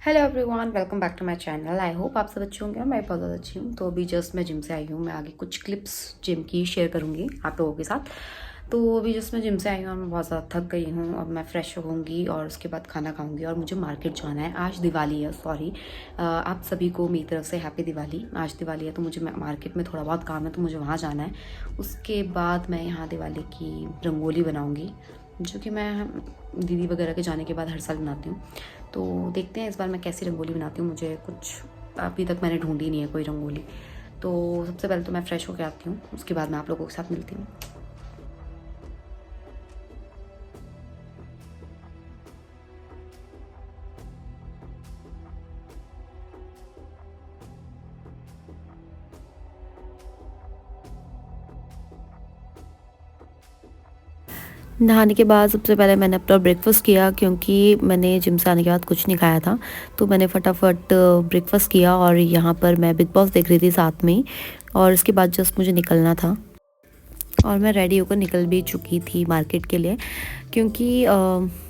Hello everyone, welcome back to my channel. I hope आप सब अच्छे होंगे और मैं बहुत ज़्यादा अच्छी हूँ। तो अभी जस्ट मैं जिम से आई हूँ। मैं आगे कुछ क्लिप्स जिम की शेयर करूँगी आप लोगों के साथ। तो अभी जस्ट मैं जिम से आई हूँ और मैं बहुत ज़्यादा थक गई हूँ। अब मैं फ्रेश होऊंगी और उसके बाद खाना खाऊंगी और मुझे मार्केट जाना है। आज दिवाली है, सॉरी आप सभी को मेरी तरफ से हैप्पी दिवाली। आज दिवाली है तो मुझे मार्केट में थोड़ा बहुत काम है, तो मुझे वहाँ जाना है। उसके बाद मैं यहाँ दिवाली की रंगोली बनाऊँगी, जो कि मैं दीदी वगैरह के जाने के बाद हर साल बनाती हूँ। तो देखते हैं इस बार मैं कैसी रंगोली बनाती हूँ। मुझे कुछ अभी तक मैंने ढूंढी नहीं है कोई रंगोली। तो सबसे पहले तो मैं फ़्रेश होकर आती हूँ, उसके बाद मैं आप लोगों के साथ मिलती हूँ। नहाने के बाद सबसे पहले मैंने अपना ब्रेकफ़ास्ट किया, क्योंकि मैंने जिम से आने के बाद कुछ नहीं खाया था। तो मैंने फटाफट ब्रेकफ़ास्ट किया और यहाँ पर मैं बिग बॉस देख रही थी साथ में ही। और इसके बाद जस्ट मुझे निकलना था और मैं रेडी होकर निकल भी चुकी थी मार्केट के लिए, क्योंकि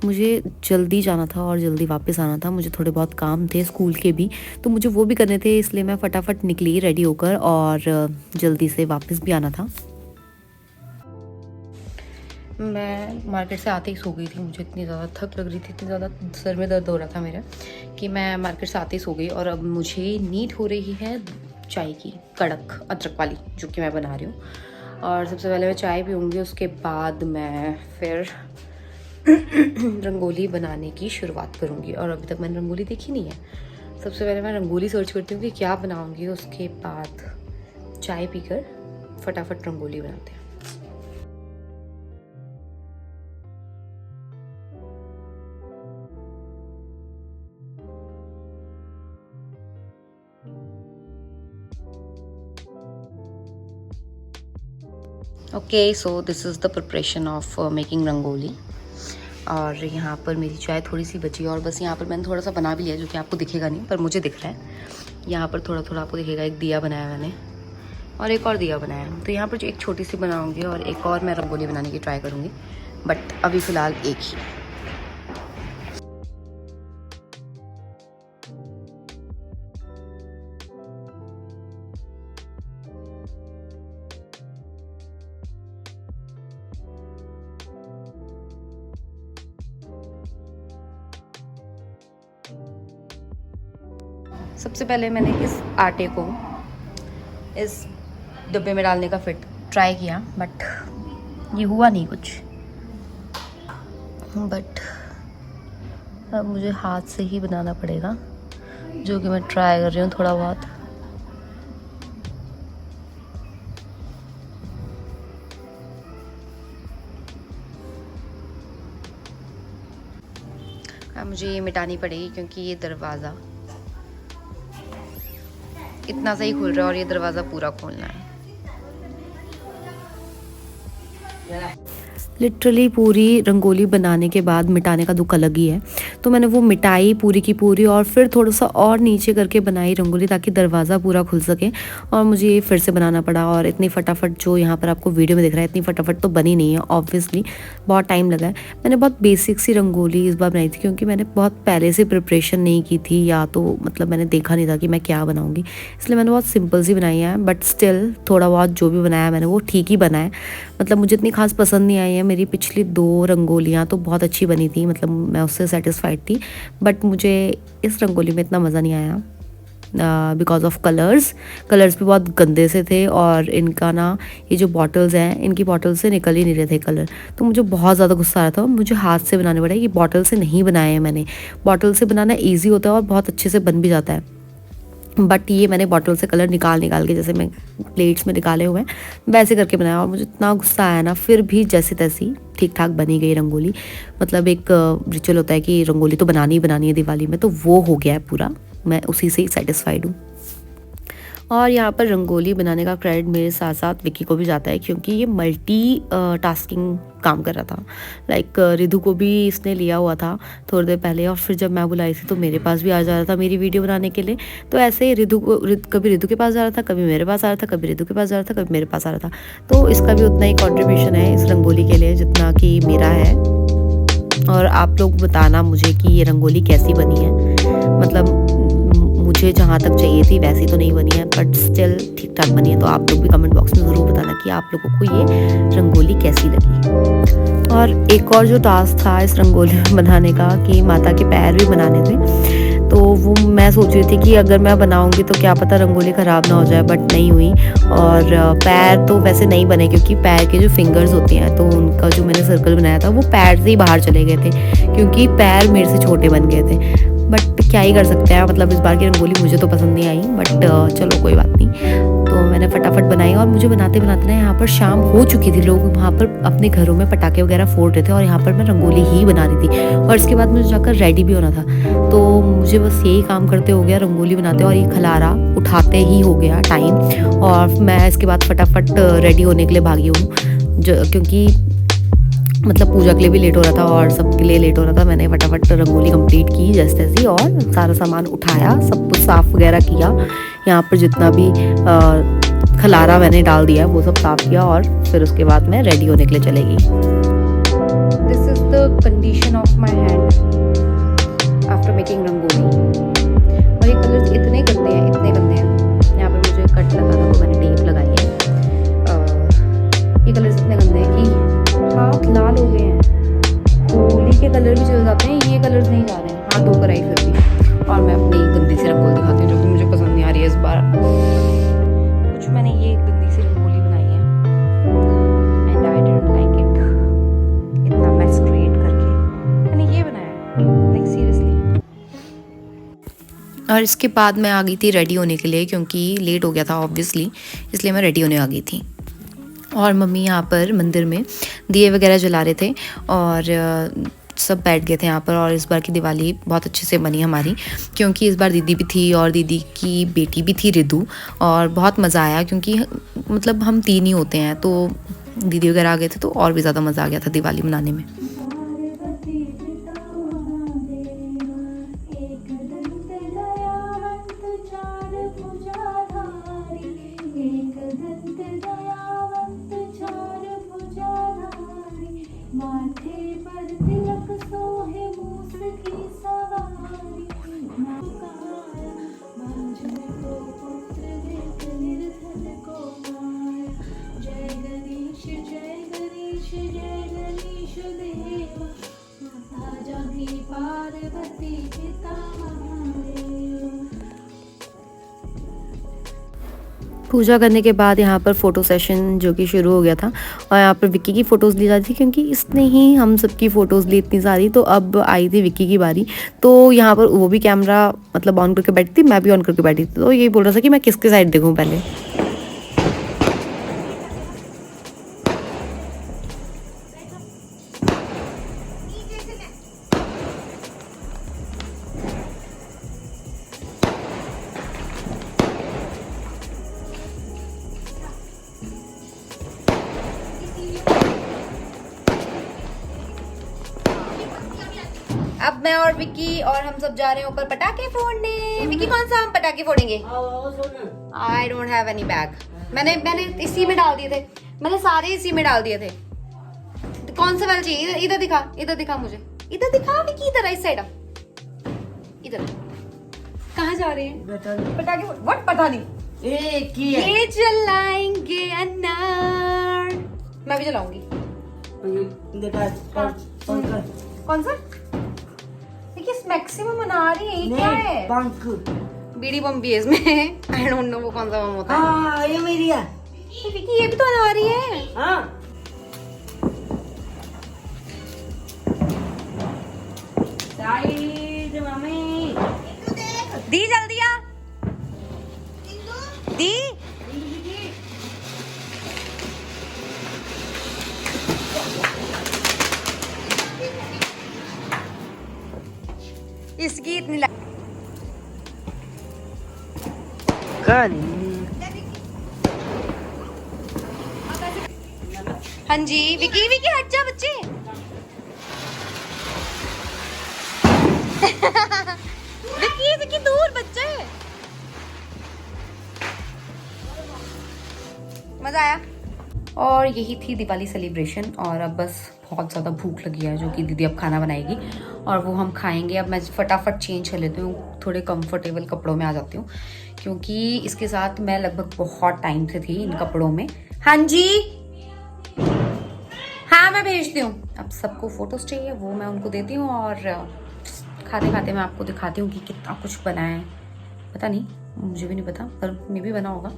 मुझे जल्दी जाना था और जल्दी वापस आना था। मुझे थोड़े बहुत काम थे स्कूल के भी, तो मुझे वो भी करने थे, इसलिए मैं फटाफट निकली रेडी होकर और जल्दी से वापस भी आना था। मैं मार्केट से आते ही सो गई थी। मुझे इतनी ज़्यादा थक लग रही थी, इतनी ज़्यादा सर में दर्द हो रहा था मेरा, कि मैं मार्केट से आते ही सो गई। और अब मुझे नीड हो रही है चाय की, कड़क अदरक वाली, जो कि मैं बना रही हूँ। और सबसे पहले मैं चाय पीऊँगी, उसके बाद मैं फिर रंगोली बनाने की शुरुआत करूँगी। और अभी तक मैंने रंगोली देखी नहीं है। सबसे पहले मैं रंगोली सर्च करती हूँ कि क्या बनाऊँगी, उसके बाद चाय पीकर फटाफट रंगोली बनाते हैं। Okay, so this is the preparation of making rangoli. और यहाँ पर मेरी चाय थोड़ी सी बची और बस यहाँ पर मैंने थोड़ा सा बना भी लिया, जो कि आपको दिखेगा नहीं पर मुझे दिख रहा है। यहाँ पर थोड़ा थोड़ा आपको दिखेगा। एक दिया बनाया मैंने और एक और दिया बनाया। तो यहाँ पर जो एक छोटी सी बनाऊँगी और एक और मैं रंगोली बनाने की ट्राई करूँगी, बट अभी फ़िलहाल एक ही। सबसे पहले मैंने इस आटे को इस डब्बे में डालने का फिट ट्राई किया, बट ये हुआ नहीं कुछ। बट अब मुझे हाथ से ही बनाना पड़ेगा, जो कि मैं ट्राई कर रही हूँ थोड़ा बहुत। अब मुझे ये मिटानी पड़ेगी, क्योंकि ये दरवाज़ा इतना सही खुल रहा है और ये दरवाज़ा पूरा खोलना है। लिटरली पूरी रंगोली बनाने के बाद मिटाने का दुख अलग ही है। तो मैंने वो मिटाई पूरी की पूरी और फिर थोड़ा सा और नीचे करके बनाई रंगोली, ताकि दरवाज़ा पूरा खुल सके। और मुझे ये फिर से बनाना पड़ा। और इतनी फटाफट जो यहाँ पर आपको वीडियो में दिख रहा है, इतनी फटाफट तो बनी नहीं है ऑब्वियसली, बहुत टाइम लगा है। मैंने बहुत बेसिक सी रंगोली इस बार बनाई थी, क्योंकि मैंने बहुत पहले से प्रिपरेशन नहीं की थी, या तो मतलब मैंने देखा नहीं था कि मैं क्या बनाऊँगी, इसलिए मैंने बहुत सिंपल सी बनाई है। बट स्टिल थोड़ा बहुत जो भी बनाया मैंने वो ठीक ही बना है। मतलब मुझे इतनी खास पसंद नहीं आई है। मेरी पिछली 2 रंगोलियाँ तो बहुत अच्छी बनी थी, मतलब मैं उससे सेटिस्फाइड थी। बट मुझे इस रंगोली में इतना मज़ा नहीं आया, बिकॉज ऑफ कलर्स भी बहुत गंदे से थे। और इनका ना, ये जो बॉटल्स हैं, इनकी बॉटल से निकल ही नहीं रहे थे कलर। तो मुझे बहुत ज़्यादा गुस्सा आया था। मुझे हाथ से बनाने पड़े। ये बॉटल से नहीं बनाए हैं मैंने। बॉटल से बनाना ईजी होता है और बहुत अच्छे से बन भी जाता है, बट ये मैंने बॉटल से कलर निकाल के, जैसे मैं प्लेट्स में निकाले हुए हैं वैसे करके बनाया। और मुझे इतना गुस्सा आया ना, फिर भी जैसे तैसी ठीक ठाक बनी गई रंगोली। मतलब एक रिचुअल होता है कि रंगोली तो बनानी ही बनानी है दिवाली में, तो वो हो गया है पूरा। मैं उसी से ही सेटिस्फाइड हूँ। और यहाँ पर रंगोली बनाने का क्रेडिट मेरे साथ साथ विक्की को भी जाता है, क्योंकि ये मल्टी टास्किंग काम कर रहा था। लाइक रिधु को भी इसने लिया हुआ था थोड़ी देर पहले, और फिर जब मैं बुलाई थी तो मेरे पास भी आ जा रहा था मेरी वीडियो बनाने के लिए। तो ऐसे ही कभी रिधु के पास जा रहा था, कभी मेरे पास आ रहा था, कभी रिधु के पास जा रहा था, कभी मेरे पास आ रहा था। तो इसका भी उतना ही कॉन्ट्रीब्यूशन है इस रंगोली के लिए जितना कि मेरा है। और आप लोग बताना मुझे कि ये रंगोली कैसी बनी है। मुझे जहाँ तक चाहिए थी वैसी तो नहीं बनी है, बट स्टिल ठीक ठाक बनी है। तो आप लोग भी कमेंट बॉक्स में ज़रूर बताना कि आप लोगों को ये रंगोली कैसी लगी। और एक और जो टास्क था इस रंगोली बनाने का कि माता के पैर भी बनाने थे, तो वो मैं सोच रही थी कि अगर मैं बनाऊंगी तो क्या पता रंगोली ख़राब ना हो जाए, बट नहीं हुई। और पैर तो वैसे नहीं बने क्योंकि पैर के जो फिंगर्स होते हैं तो उनका जो मैंने सर्कल बनाया था वो पैर से ही बाहर चले गए थे, क्योंकि पैर मेरे से छोटे बन गए थे। बट क्या ही कर सकते हैं, मतलब इस बार की रंगोली मुझे तो पसंद नहीं आई, बट चलो कोई बात नहीं। तो मैंने फटाफट बनाई और मुझे बनाते बनाते ना यहाँ पर शाम हो चुकी थी। लोग वहाँ पर अपने घरों में पटाखे वगैरह फोड़ रहे थे और यहाँ पर मैं रंगोली ही बना रही थी। और इसके बाद मुझे जाकर रेडी भी होना था, तो मुझे बस यही काम करते हो गया, रंगोली बनाते और ये खलारा उठाते ही हो गया टाइम। और मैं इसके बाद फटाफट रेडी होने के लिए भागी हूँ, क्योंकि मतलब पूजा के लिए भी लेट हो रहा था और सबके लिए लेट हो रहा था। मैंने फटाफट रंगोली कंप्लीट की जैसे तैसी और सारा सामान उठाया, सब कुछ साफ़ वगैरह किया। यहाँ पर जितना भी खलारा मैंने डाल दिया वो सब साफ़ किया और फिर उसके बाद मैं रेडी होने के लिए चलेगी। This is the condition of my hand after making rangoli. और ये कलर्स इतने गंदे हैं, इतने गंदे हैं। यहाँ पर मुझे कट लगा था तो मैंने टेप लगाई है। ये कलर्स इतने गंदे हैं कि हाथ लाल हो गए हैं। होली के कलर भी चल जाते हैं, ये कलर्स नहीं जा रहे हैं। हाथ धोकर आई फिर भी। और मैं अपनी गंदी सी रंगोली दिखाती हूँ जो कि मुझे पसंद नहीं आ रही है इस बार। कुछ मैंने ये गंदी सी रंगोली बनाई है and I didn't like it. इतना मैस क्रिएट करके मैंने ये बनाया है, लाइक सीरियसली। और इसके बाद मैं आ गई थी रेडी होने के लिए, क्योंकि लेट हो गया था ऑब्वियसली, इसलिए मैं रेडी होने आ गई थी। और मम्मी यहाँ पर मंदिर में दिए वगैरह जला रहे थे और सब बैठ गए थे यहाँ पर। और इस बार की दिवाली बहुत अच्छे से बनी हमारी, क्योंकि इस बार दीदी भी थी और दीदी की बेटी भी थी रिद्धू। और बहुत मज़ा आया, क्योंकि मतलब हम 3 ही होते हैं, तो दीदी वगैरह आ गए थे तो और भी ज़्यादा मज़ा आ गया था दिवाली मनाने में। पूजा करने के बाद यहाँ पर फ़ोटो सेशन जो कि शुरू हो गया था और यहाँ पर विक्की की फ़ोटोज़ ली जाती थी, क्योंकि इसने ही हम सबकी फ़ोटोज़ ली इतनी सारी। तो अब आई थी विक्की की बारी, तो यहाँ पर वो भी कैमरा मतलब ऑन करके बैठी थी, मैं भी ऑन करके बैठी थी। तो ये बोल रहा था कि मैं किसके साइड देखूँ पहले। अब मैं और विक्की और हम सब जा रहे हैं ऊपर पटाखे फोड़ने। विक्की कौन सा हम पटाखे फोड़ेंगे? I don't have any bag. मैंने इसी में डाल दिए थे, मैंने सारे इसी में डाल दिए थे। तो कौन सा वाला चाहिए? इधर दिखा, इधर दिखा मुझे, इधर दिखा विक्की, इधर इस साइड। इधर कहाँ जा रहे हैं? पटाखे व्हाट पता नहीं। ये जलाएंगे अनार। मैं भी जलाऊंगी। कौन सा? मैक्सिमम मना रही है, ये क्या है? बीड़ी बम भी है इसमें। आई डोंट नो वो कौन सा बम होता है। ये मेरी है। ये भी तो अना रही है। हाँ। दी जल्दी आ दी। इसकी इतनी हाँ जी विकी विकी हट जा बच्चे। विकी विकी दूर बच्चे। मजा आया। और यही थी दिवाली सेलिब्रेशन। और अब बस बहुत ज़्यादा भूख लगी है, जो कि दीदी अब खाना बनाएगी और वो हम खाएंगे। अब मैं फटाफट चेंज कर लेती हूँ, थोड़े कंफर्टेबल कपड़ों में आ जाती हूँ, क्योंकि इसके साथ मैं लगभग बहुत टाइम से थी इन कपड़ों में। हाँ जी, हाँ मैं भेजती हूँ। अब सबको फोटोज चाहिए, वो मैं उनको देती हूँ और खाते खाते मैं आपको दिखाती हूँ कि कितना कुछ बना है। पता नहीं, मुझे भी नहीं पता, पर मे भी बना होगा,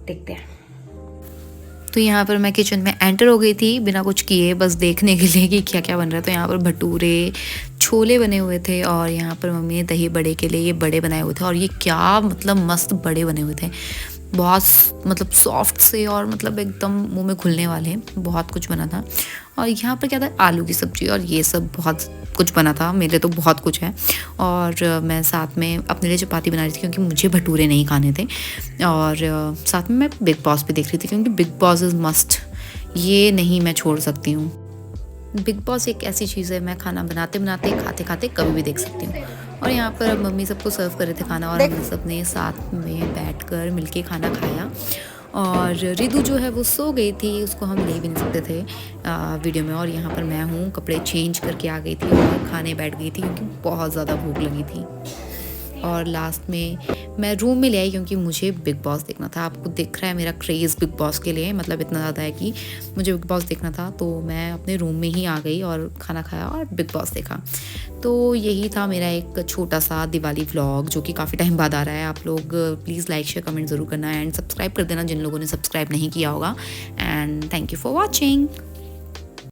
देखते हैं। तो यहाँ पर मैं किचन में एंटर हो गई थी बिना कुछ किए, बस देखने के लिए कि क्या क्या बन रहा है। तो यहाँ पर भटूरे, छोले बने हुए थे और यहाँ पर मम्मी ने दही बड़े के लिए ये बड़े बनाए हुए थे और ये क्या मतलब मस्त बड़े बने हुए थे, बहुत मतलब सॉफ्ट से और मतलब एकदम मुंह में घुलने वाले, बहुत कुछ बना था। और यहाँ पर क्या था, आलू की सब्ज़ी और ये सब बहुत कुछ बना था। मेरे तो बहुत कुछ है और मैं साथ में अपने लिए चपाती बना रही थी क्योंकि मुझे भटूरे नहीं खाने थे। और साथ में मैं बिग बॉस भी देख रही थी क्योंकि बिग बॉस इज़ मस्ट, ये नहीं मैं छोड़ सकती हूँ। बिग बॉस एक ऐसी चीज़ है, मैं खाना बनाते बनाते खाते खाते कभी भी देख सकती हूँ। और यहाँ पर अब मम्मी सबको सर्व कर रहे थे खाना और हम सब ने साथ में बैठकर मिलके खाना खाया। और रिदु जो है वो सो गई थी, उसको हम ले भी नहीं सकते थे वीडियो में। और यहाँ पर मैं हूँ, कपड़े चेंज करके आ गई थी और खाने बैठ गई थी क्योंकि बहुत ज़्यादा भूख लगी थी। और लास्ट में मैं रूम में ले आई क्योंकि मुझे बिग बॉस देखना था। आपको दिख रहा है मेरा क्रेज़ बिग बॉस के लिए, मतलब इतना ज़्यादा है कि मुझे बिग बॉस देखना था। तो मैं अपने रूम में ही आ गई और खाना खाया और बिग बॉस देखा। तो यही था मेरा एक छोटा सा दिवाली व्लॉग जो कि काफ़ी टाइम बाद आ रहा है। आप लोग प्लीज़ लाइक शेयर कमेंट ज़रूर करना एंड सब्सक्राइब कर देना जिन लोगों ने सब्सक्राइब नहीं किया होगा। And thank you for watching.